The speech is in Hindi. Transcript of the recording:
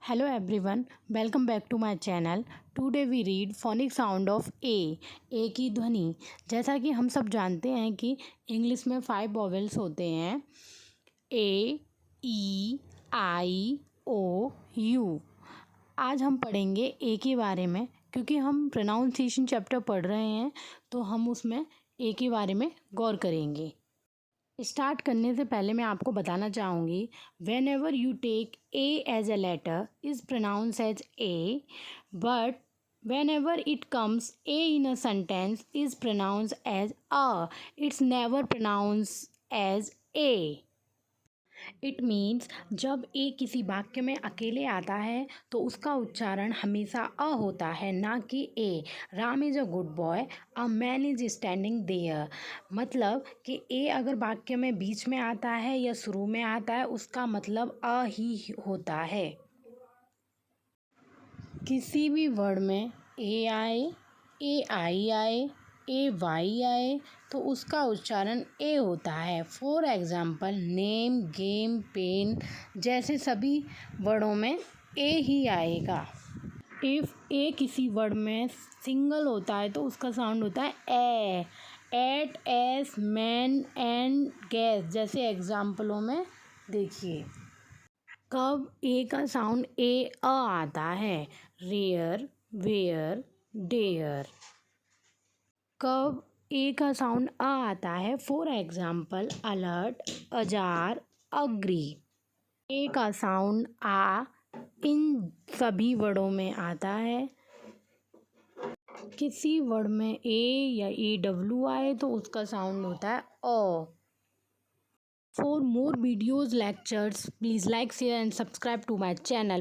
Hello everyone, welcome back to my channel. Today we read phonic sound of A. A की ध्वनि। जैसा कि हम सब जानते हैं कि इंग्लिश में 5 वॉवेल्स होते हैं A, E, I, O, U। आज हम पढ़ेंगे A के बारे में, क्योंकि हम प्रोनाउंसिएशन चैप्टर पढ़ रहे हैं तो हम उसमें A के बारे में गौर करेंगे। स्टार्ट करने से पहले मैं आपको बताना चाहूँगी, whenever you take A as a letter is pronounce as A, but whenever it comes A in a sentence is pronounce as a, it's never pronounce as A. It means जब ए किसी वाक्य में अकेले आता है तो उसका उच्चारण हमेशा अ होता है, ना कि a. Ram is a good boy, a man is standing there. मतलब कि ए अगर वाक्य में बीच में आता है या शुरू में आता है, उसका मतलब अ ही होता है। किसी भी वर्ड में ए आए, ए आई आए, ए वाई आए तो उसका उच्चारण ए होता है। For example name, game, pen जैसे सभी वर्डों में ए ही आएगा। इफ़ ए किसी वर्ड में सिंगल होता है तो उसका साउंड होता है a. At, as, man, and gas जैसे एग्जाम्पलों में देखिए। कब ए का साउंड ए अ आता है? Rare, where, dare. कब ए का साउंड अ आता है? For example alert, ajar, agree. A का साउंड आ इन सभी वर्डों में आता है। किसी वर्ड में ए या ए डब्ल्यू आए तो उसका साउंड होता है ओ। For more videos, lectures, please like, share and subscribe to my channel.